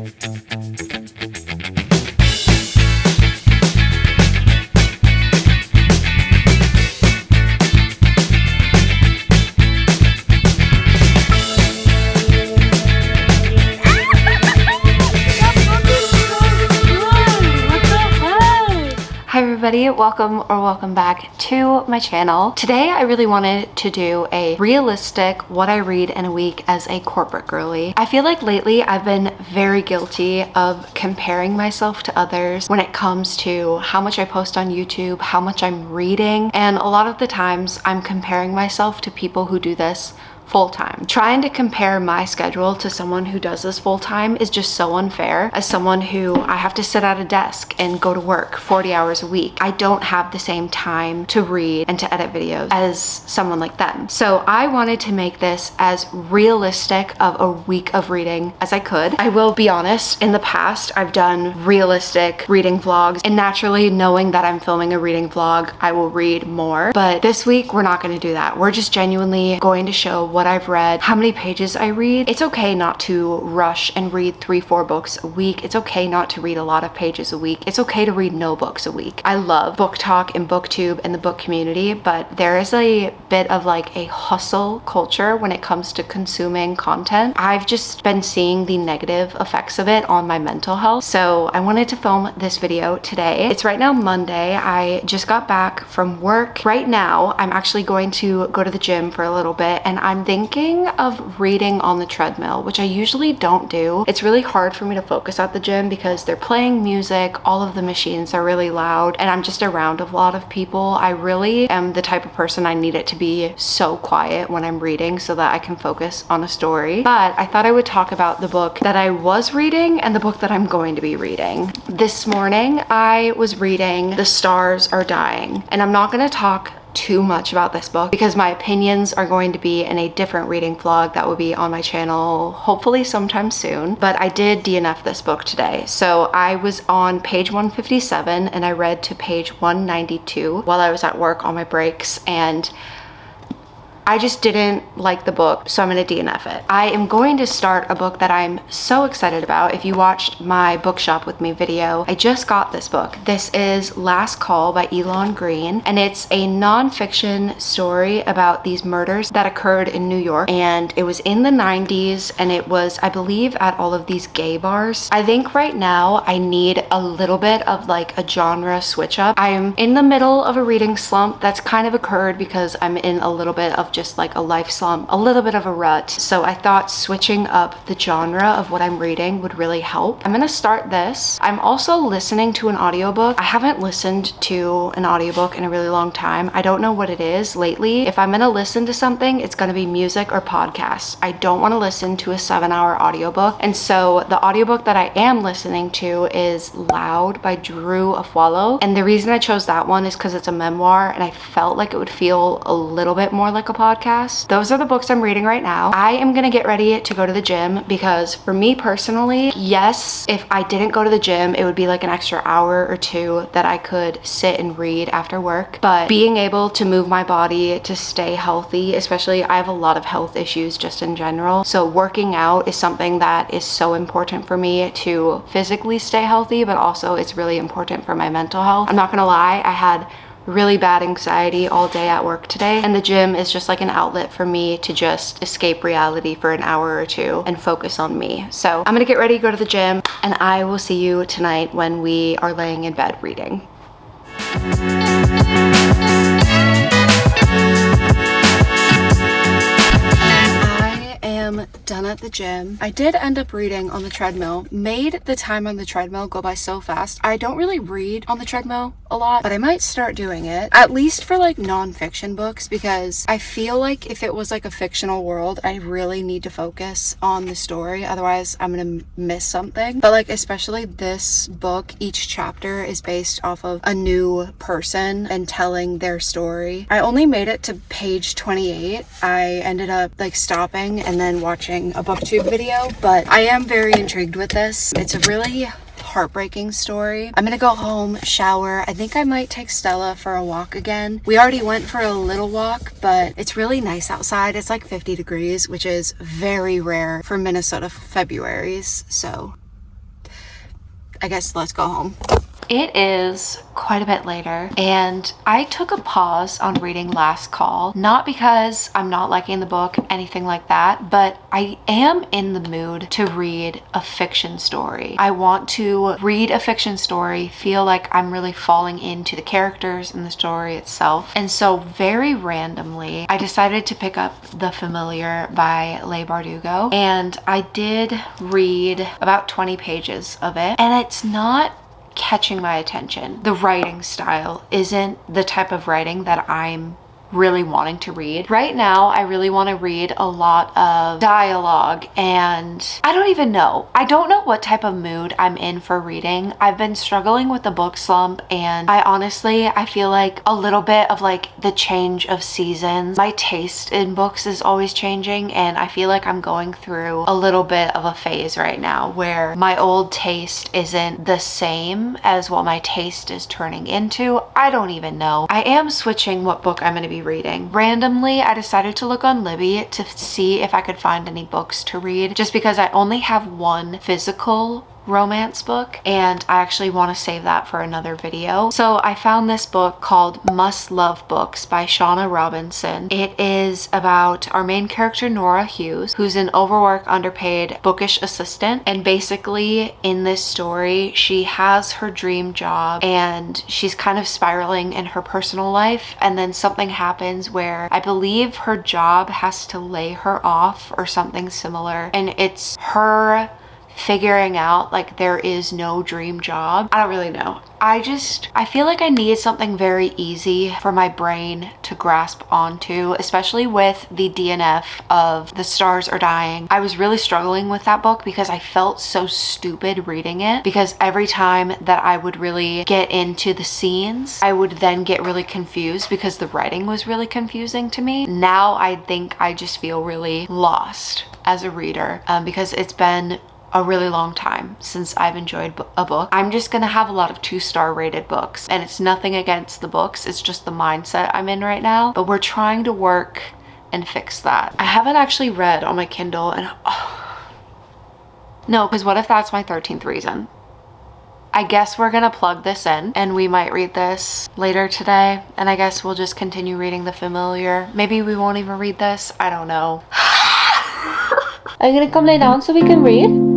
Hi everybody, welcome back to my channel. Today I really wanted to do a realistic what I read in a week as a corporate girly. I feel like lately I've been very guilty of comparing myself to others when it comes to how much I post on YouTube, how much I'm reading, and a lot of the times I'm comparing myself to people who do this full-time. Trying to compare my schedule to someone who does this full-time is just so unfair. As someone who I have to sit at a desk and go to work 40 hours a week, I don't have the same time to read and to edit videos as someone like them. So I wanted to make this as realistic of a week of reading as I could. I will be honest, in the past I've done realistic reading vlogs, and naturally knowing that I'm filming a reading vlog, I will read more. But this week we're not going to do that. We're just genuinely going to show what I've read, how many pages I read. It's okay not to rush and read 3-4 books a week. It's okay not to read a lot of pages a week. It's okay to read no books a week. I love book talk and booktube and the book community, but there is a bit of like a hustle culture when it comes to consuming content. I've just been seeing the negative effects of it on my mental health. So I wanted to film this video today. It's right now Monday. I just got back from work. Right now, I'm actually going to go to the gym for a little bit, and I'm thinking of reading on the treadmill, which I usually don't do. It's really hard for me to focus at the gym because they're playing music, all of the machines are really loud, and I'm just around a lot of people. I really am the type of person I need it to be so quiet when I'm reading so that I can focus on a story. But I thought I would talk about the book that I was reading and the book that I'm going to be reading. This morning, I was reading The Stars Are Dying, and I'm not going to talk too much about this book because my opinions are going to be in a different reading vlog that will be on my channel hopefully sometime soon. But I did DNF this book today. So I was on page 157 and I read to page 192 while I was at work on my breaks, and I just didn't like the book, so I'm gonna DNF it. I am going to start a book that I'm so excited about. If you watched my bookshop with me video, I just got this book. This is Last Call by Elon Green, and it's a nonfiction story about these murders that occurred in New York, and it was in the 90s, and it was, I believe, at all of these gay bars. I think right now I need a little bit of like a genre switch up. I'm in the middle of a reading slump that's kind of occurred because I'm in a little bit of just like a life slump, a little bit of a rut. So I thought switching up the genre of what I'm reading would really help. I'm gonna start this. I'm also listening to an audiobook. I haven't listened to an audiobook in a really long time. I don't know what it is lately. If I'm gonna listen to something, it's gonna be music or podcasts. I don't want to listen to a 7-hour audiobook. And so the audiobook that I am listening to is Loud by Drew Afualo. And the reason I chose that one is because it's a memoir, and I felt like it would feel a little bit more like a podcast. Those are the books I'm reading right now. I am gonna get ready to go to the gym because for me personally, yes, if I didn't go to the gym, it would be like an extra hour or two that I could sit and read after work. But being able to move my body to stay healthy, especially I have a lot of health issues just in general. So working out is something that is so important for me to physically stay healthy, but also it's really important for my mental health. I'm not gonna lie, I had really bad anxiety all day at work today, and the gym is just like an outlet for me to just escape reality for an hour or two and focus on me. So I'm gonna get ready to go to the gym, and I will see you tonight when we are laying in bed reading. Done at the gym. I did end up reading on the treadmill. Made the time on the treadmill go by so fast. I don't really read on the treadmill a lot, but I might start doing it, at least for like non-fiction books, because I feel like if it was like a fictional world, I really need to focus on the story, otherwise I'm gonna miss something. But like especially this book, each chapter is based off of a new person and telling their story. I only made it to page 28. I ended up like stopping and then watching a booktube video, but I am very intrigued with this. It's a really heartbreaking story. I'm gonna go home, shower. I think I might take Stella for a walk again. We already went for a little walk, but it's really nice outside. It's like 50 degrees, which is very rare for Minnesota Februaries. So I guess let's go home. It is quite a bit later, and I took a pause on reading Last Call, not because I'm not liking the book, anything like that, but I am in the mood to read a fiction story. I want to read a fiction story, feel like I'm really falling into the characters and the story itself. And so very randomly, I decided to pick up The Familiar by Leigh Bardugo, and I did read about 20 pages of it, and it's not catching my attention. The writing style isn't the type of writing that I'm really wanting to read. Right now, I really want to read a lot of dialogue, and I don't even know. I don't know what type of mood I'm in for reading. I've been struggling with the book slump, and I feel like a little bit of like the change of seasons. My taste in books is always changing, and I feel like I'm going through a little bit of a phase right now where my old taste isn't the same as what my taste is turning into. I don't even know. I am switching what book I'm going to be reading. Randomly, I decided to look on Libby to see if I could find any books to read, just because I only have one physical romance book, and I actually want to save that for another video. So I found this book called Must Love Books by Shauna Robinson. It is about our main character, Nora Hughes, who's an overworked, underpaid bookish assistant, and basically in this story she has her dream job and she's kind of spiraling in her personal life, and then something happens where I believe her job has to lay her off or something similar, and it's her figuring out like there is no dream job. I don't really know. I feel like I need something very easy for my brain to grasp onto, especially with the DNF of The Stars Are Dying. I was really struggling with that book because I felt so stupid reading it, because every time that I would really get into the scenes, I would then get really confused because the writing was really confusing to me. Now I think I just feel really lost as a reader because it's been a really long time since I've enjoyed a book. I'm just gonna have a lot of 2-star rated books, and it's nothing against the books, it's just the mindset I'm in right now, but we're trying to work and fix that. I haven't actually read on my Kindle, and no, because what if that's my 13th reason? I guess we're gonna plug this in and we might read this later today, and I guess we'll just continue reading The Familiar. Maybe we won't even read this, I don't know. Are you gonna come lay down so we can read?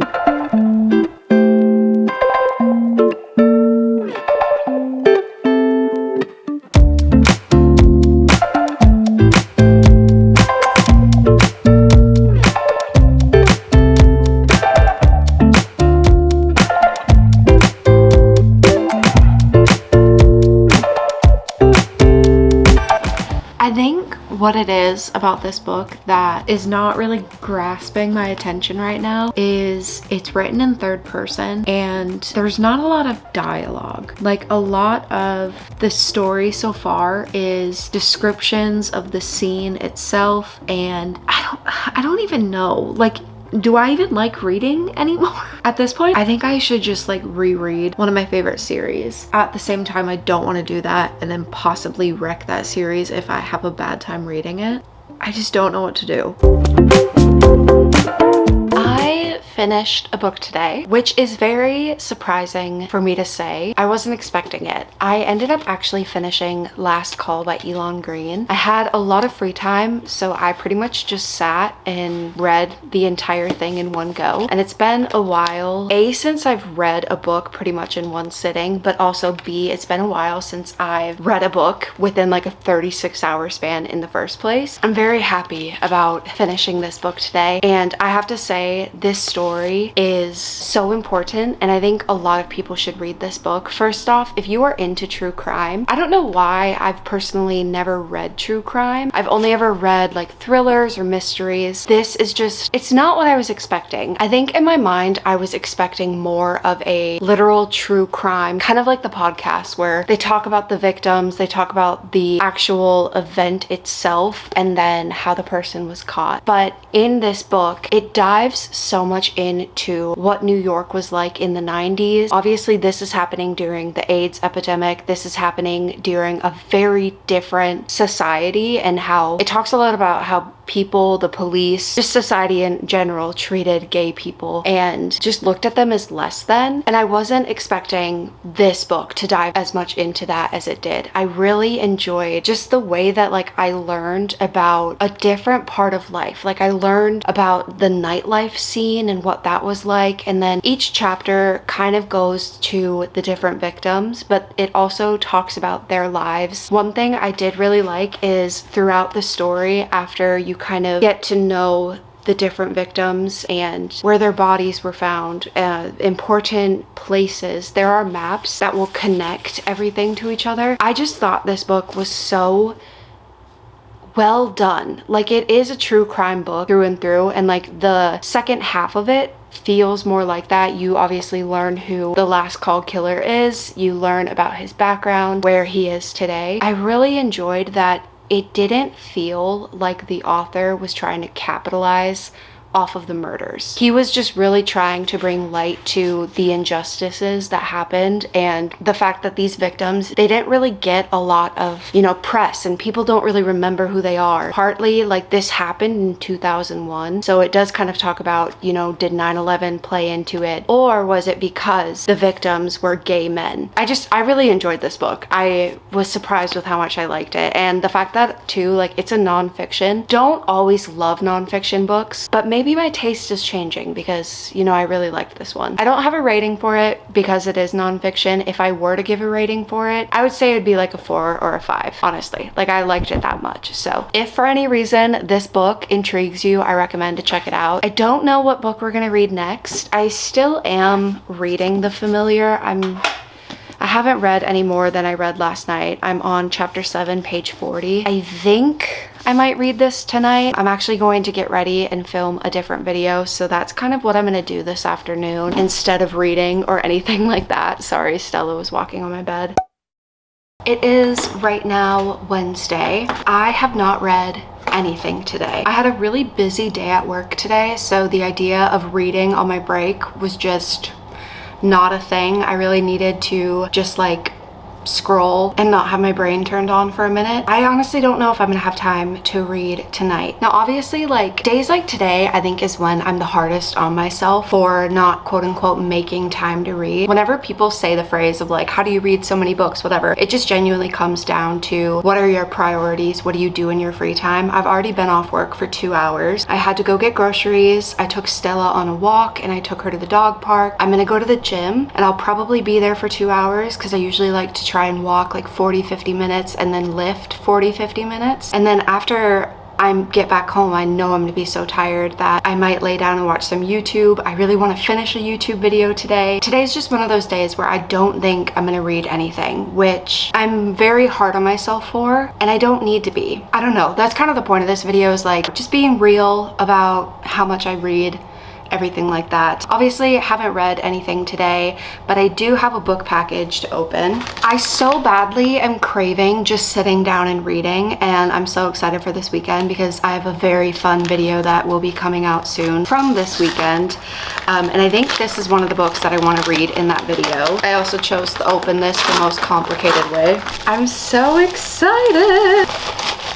I think what it is about this book that is not really grasping my attention right now is it's written in third person, and there's not a lot of dialogue. Like, a lot of the story so far is descriptions of the scene itself, and I don't even know, like, do I even like reading anymore? At this point, I think I should just like reread one of my favorite series. At the same time, I don't want to do that and then possibly wreck that series if I have a bad time reading it. I just don't know what to do. I finished a book today, which is very surprising for me to say. I wasn't expecting it. I ended up actually finishing Last Call by Elon Green. I had a lot of free time, so I pretty much just sat and read the entire thing in one go. And it's been a while, A, since I've read a book pretty much in one sitting, but also B, it's been a while since I've read a book within like a 36-hour span in the first place. I'm very happy about finishing this book today, and I have to say this story is so important, and I think a lot of people should read this book. First off, if you are into true crime, I don't know why I've personally never read true crime. I've only ever read like thrillers or mysteries. This is just, it's not what I was expecting. I think in my mind I was expecting more of a literal true crime, kind of like the podcast where they talk about the victims, they talk about the actual event itself, and then how the person was caught. But in this book, it dives so much into what New York was like in the 90s. Obviously, this is happening during the AIDS epidemic. This is happening during a very different society, and how it talks a lot about how people, the police, just society in general treated gay people and just looked at them as less than. And I wasn't expecting this book to dive as much into that as it did. I really enjoyed just the way that like I learned about a different part of life. Like I learned about the nightlife scene and what that was like, and then each chapter kind of goes to the different victims, but it also talks about their lives. One thing I did really like is throughout the story, after you kind of get to know the different victims and where their bodies were found, important places, there are maps that will connect everything to each other. I just thought this book was so well done. Like, it is a true crime book through and through, and like the second half of it feels more like that. You obviously learn who the last called killer is, you learn about his background, where he is today. I really enjoyed that it didn't feel like the author was trying to capitalize off of the murders. He was just really trying to bring light to the injustices that happened, and the fact that these victims, they didn't really get a lot of, you know, press, and people don't really remember who they are. Partly like this happened in 2001, so it does kind of talk about, you know, did 9/11 play into it, or was it because the victims were gay men? I really enjoyed this book. I was surprised with how much I liked it, and the fact that too, like, it's a nonfiction. Don't always love nonfiction books, but maybe my taste is changing because, you know, I really liked this one. I don't have a rating for it because it is nonfiction. If I were to give a rating for it, I would say it would be like a 4 or a 5, honestly. Like, I liked it that much. So if for any reason this book intrigues you, I recommend to check it out. I don't know what book we're gonna read next. I still am reading The Familiar. I haven't read any more than I read last night. I'm on chapter 7, page 40. I think I might read this tonight. I'm actually going to get ready and film a different video, so that's kind of what I'm gonna do this afternoon instead of reading or anything like that. Sorry, Stella was walking on my bed. It is right now Wednesday. I have not read anything today. I had a really busy day at work today, so the idea of reading on my break was just not a thing. I really needed to just like scroll and not have my brain turned on for a minute. I honestly don't know if I'm gonna have time to read tonight. Now, obviously, like, days like today, I think is when I'm the hardest on myself for not quote unquote making time to read. Whenever people say the phrase of like, how do you read so many books, whatever, it just genuinely comes down to what are your priorities? What do you do in your free time? I've already been off work for 2 hours. I had to go get groceries. I took Stella on a walk and I took her to the dog park. I'm gonna go to the gym and I'll probably be there for 2 hours because I usually like to try and walk like 40-50 minutes and then lift 40-50 minutes. And then after I get back home, I know I'm gonna be so tired that I might lay down and watch some YouTube. I really want to finish a YouTube video today. Today's just one of those days where I don't think I'm gonna read anything, which I'm very hard on myself for, and I don't need to be. I don't know, that's kind of the point of this video, is like just being real about how much I read, everything like that. Obviously, I haven't read anything today, but I do have a book package to open. I so badly am craving just sitting down and reading, and I'm so excited for this weekend because I have a very fun video that will be coming out soon from this weekend. And I think this is one of the books that I want to read in that video. I also chose to open this the most complicated way. I'm so excited!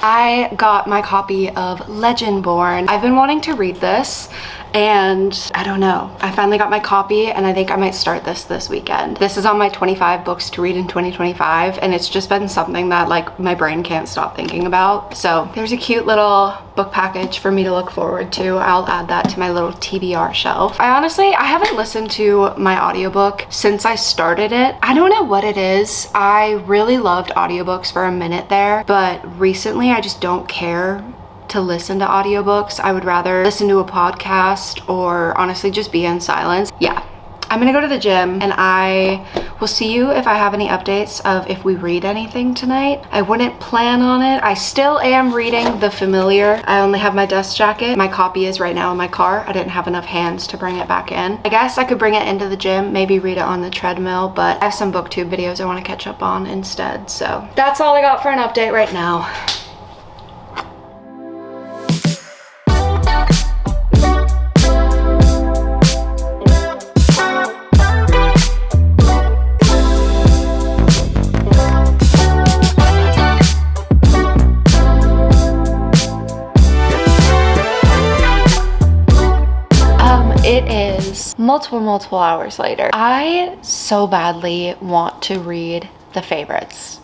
I got my copy of Legendborn. I've been wanting to read this, and I don't know, I finally got my copy and I think I might start this weekend. This is on my 25 books to read in 2025, and it's just been something that like my brain can't stop thinking about. So there's a cute little book package for me to look forward to. I'll add that to my little TBR shelf. I haven't listened to my audiobook since I started it. I don't know what it is. I really loved audiobooks for a minute there, but recently I just don't care to listen to audiobooks. I would rather listen to a podcast or honestly just be in silence. Yeah, I'm gonna go to the gym and I will see you if I have any updates of if we read anything tonight. I wouldn't plan on it. I still am reading The Familiar. I only have my dust jacket. My copy is right now in my car. I didn't have enough hands to bring it back in. I guess I could bring it into the gym, maybe read it on the treadmill, but I have some booktube videos I want to catch up on instead. So that's all I got for an update right now. multiple hours later. I so badly want to read The Favorites.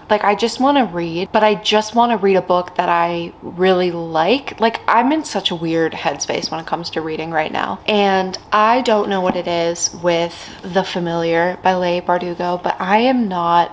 Like, I just want to read, but I just want to read a book that I really like. Like, I'm in such a weird headspace when it comes to reading right now. And I don't know what it is with The Familiar by Leigh Bardugo, but I am not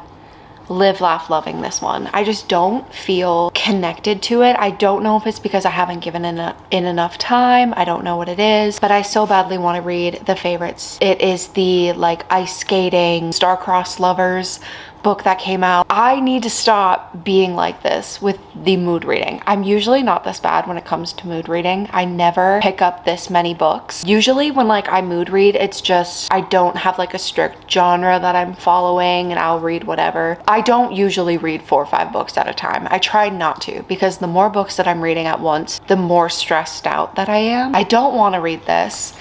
live, laugh, loving this one. I just don't feel connected to it. I don't know if it's because I haven't given it enough time. I don't know what it is, but I so badly want to read The Favorites. It is the like ice skating, star-crossed lovers book that came out. I need to stop being like this with the mood reading. I'm usually not this bad when it comes to mood reading. I never pick up this many books. Usually when like I mood read, it's just I don't have like a strict genre that I'm following and I'll read whatever. I don't usually read 4 or 5 books at a time. I try not to, because the more books that I'm reading at once, the more stressed out that I am. I don't want to read this,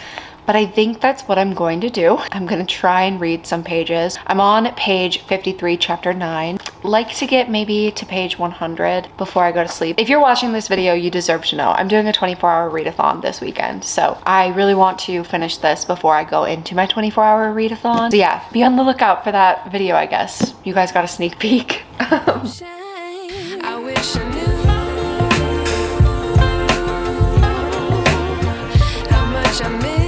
but I think that's what I'm going to do. I'm gonna try and read some pages. I'm on page 53, chapter 9. Like to get maybe to page 100 before I go to sleep. If you're watching this video, you deserve to know. I'm doing a 24-hour readathon this weekend, so I really want to finish this before I go into my 24-hour readathon. So yeah, be on the lookout for that video, I guess. You guys got a sneak peek. I wish I knew how much I miss.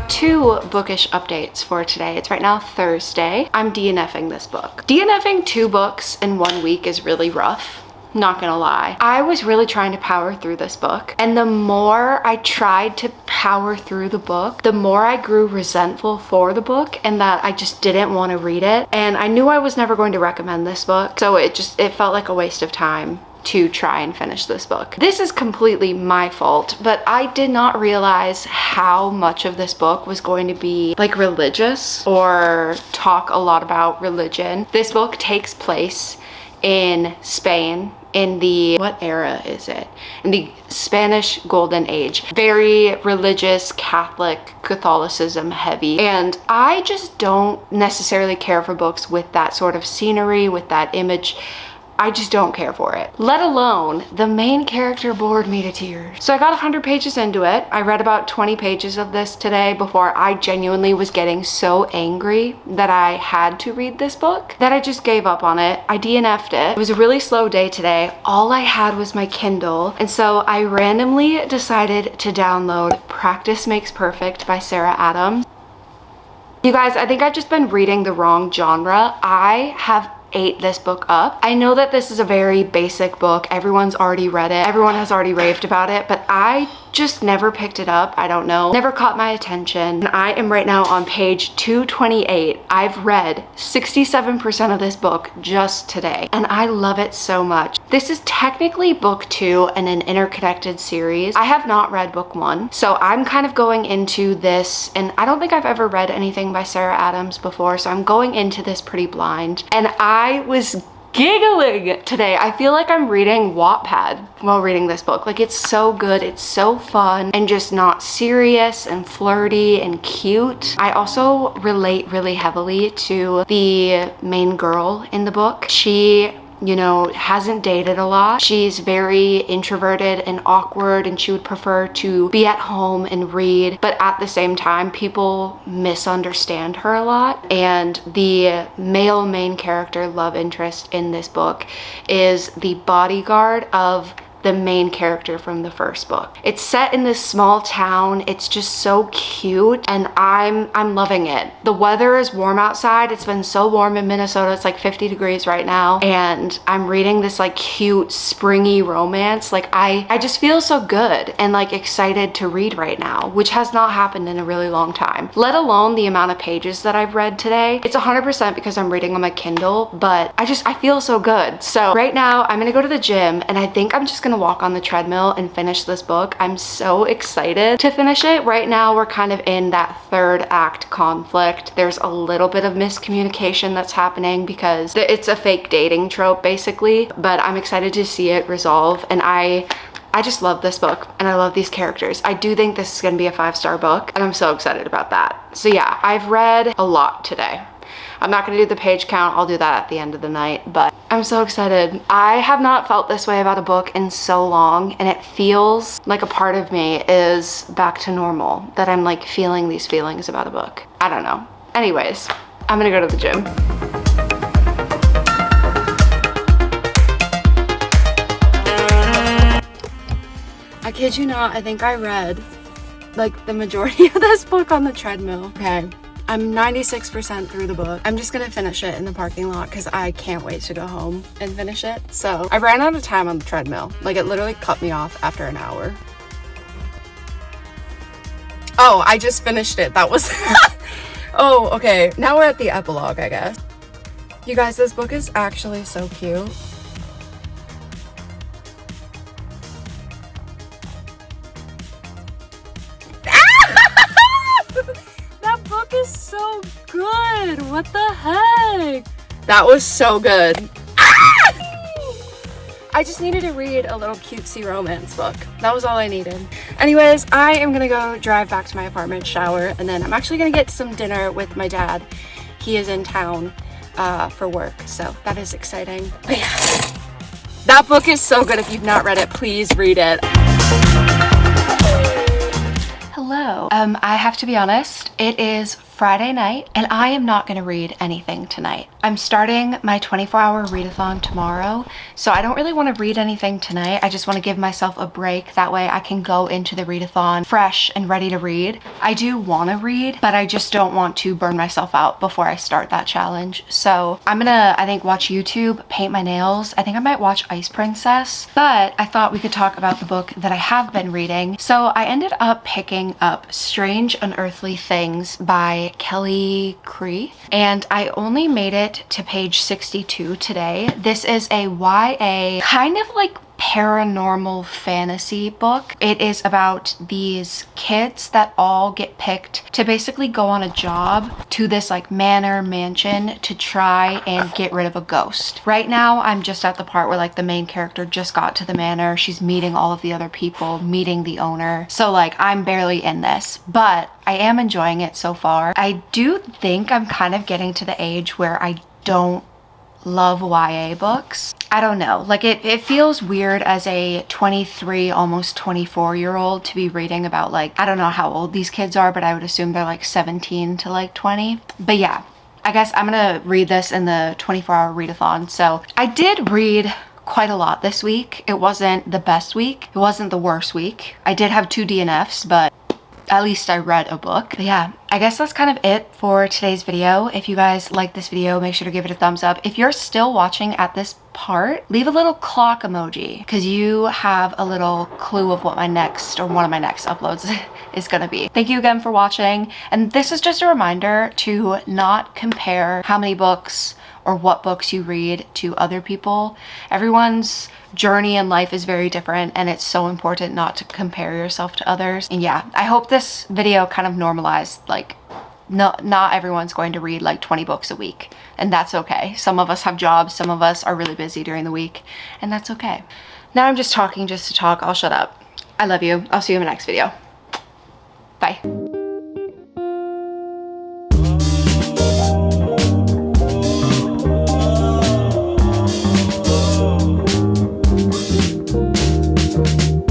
Two bookish updates for today. It's right now Thursday. I'm DNFing this book. DNFing 2 books in 1 week is really rough. Not gonna lie. I was really trying to power through this book, and the more I tried to power through the book, the more I grew resentful for the book and that I just didn't want to read it. And I knew I was never going to recommend this book, so it felt like a waste of time to try and finish this book. This is completely my fault, but I did not realize how much of this book was going to be like religious or talk a lot about religion. This book takes place in Spain in the, what era is it? In the Spanish Golden Age. Very religious, Catholicism heavy. And I just don't necessarily care for books with that sort of scenery, with that image. I just don't care for it. Let alone, the main character bored me to tears. So I got 100 pages into it. I read about 20 pages of this today before I genuinely was getting so angry that I had to read this book that I just gave up on it. I DNF'd it. It was a really slow day today. All I had was my Kindle. And so I randomly decided to download Practice Makes Perfect by Sarah Adams. You guys, I think I've just been reading the wrong genre. I have ate this book up. I know that this is a very basic book. Everyone's already read it. Everyone has already raved about it, but I just never picked it up. I don't know. Never caught my attention. I am right now on page 228. I've read 67% of this book just today, and I love it so much. This is technically book 2 in an interconnected series. I have not read book 1, so I'm kind of going into this, and I don't think I've ever read anything by Sarah Adams before, so I'm going into this pretty blind, and I was giggling today. I feel like I'm reading Wattpad while reading this book. Like, it's so good, it's so fun, and just not serious and flirty and cute. I also relate really heavily to the main girl in the book. She, you know, hasn't dated a lot. She's very introverted and awkward, and she would prefer to be at home and read, but at the same time, people misunderstand her a lot. And the male main character love interest in this book is the bodyguard of the main character from the first book. It's set in this small town. It's just so cute, and I'm loving it. The weather is warm outside. It's been so warm in Minnesota. It's like 50 degrees right now, and I'm reading this like cute springy romance. Like, I just feel so good and like excited to read right now, which has not happened in a really long time, let alone the amount of pages that I've read today. It's 100% because I'm reading on my Kindle, but I feel so good. So right now I'm gonna go to the gym, and I think I'm just gonna walk on the treadmill and finish this book. I'm so excited to finish it. Right now we're kind of in that third act conflict. There's a little bit of miscommunication that's happening because it's a fake dating trope basically, but I'm excited to see it resolve, and I just love this book and I love these characters. I do think this is gonna be a 5-star book, and I'm so excited about that. So yeah, I've read a lot today. I'm not gonna do the page count. I'll do that at the end of the night, but I'm so excited. I have not felt this way about a book in so long, and it feels like a part of me is back to normal, that I'm like feeling these feelings about a book. I don't know. Anyways, I'm gonna go to the gym. I kid you not, I think I read like the majority of this book on the treadmill. Okay, I'm 96% through the book. I'm just gonna finish it in the parking lot because I can't wait to go home and finish it. So I ran out of time on the treadmill. Like it literally cut me off after an hour. Oh, I just finished it. That was, oh, okay. Now we're at the epilogue, I guess. You guys, this book is actually so cute. That book is so good. What the heck? That was so good. I just needed to read a little cutesy romance book. That was all I needed. Anyways, I am gonna go drive back to my apartment, shower, and then I'm actually gonna get some dinner with my dad. He is in town for work, so that is exciting. But yeah, that book is so good. If you've not read it, please read it. Hello. I have to be honest, it is Friday night and I am not going to read anything tonight. I'm starting my 24-hour readathon tomorrow, so I don't really want to read anything tonight. I just want to give myself a break. That way I can go into the readathon fresh and ready to read. I do want to read, but I just don't want to burn myself out before I start that challenge. So I'm gonna, I think, watch YouTube, paint my nails. I think I might watch Ice Princess, but I thought we could talk about the book that I have been reading. So I ended up picking up Strange Unearthly Things by Kelly Creeth, and I only made it to page 62 today. This is a YA kind of like paranormal fantasy book. It is about these kids that all get picked to basically go on a job to this like mansion to try and get rid of a ghost. Right now I'm just at the part where like the main character just got to the manor. She's meeting all of the other people, meeting the owner. So like I'm barely in this, but I am enjoying it so far. I do think I'm kind of getting to the age where I don't love YA books. I don't know, like it feels weird as a 23, almost 24-year-old to be reading about like, I don't know how old these kids are, but I would assume they're like 17 to like 20. But yeah, I guess I'm gonna read this in the 24-hour readathon. So I did read quite a lot this week. It wasn't the best week. It wasn't the worst week. I did have 2 DNFs, but at least I read a book. But yeah, I guess that's kind of it for today's video. If you guys like this video, make sure to give it a thumbs up. If you're still watching at this part, leave a little clock emoji because you have a little clue of what my next or one of my next uploads is gonna be. Thank you again for watching. And this is just a reminder to not compare how many books or what books you read to other people. Everyone's journey in life is very different, and it's so important not to compare yourself to others. And yeah, I hope this video kind of normalized like not everyone's going to read like 20 books a week, and that's okay. Some of us have jobs, some of us are really busy during the week, and that's okay. Now I'm just talking just to talk. I'll shut up. I love you. I'll see you in the next video. Bye.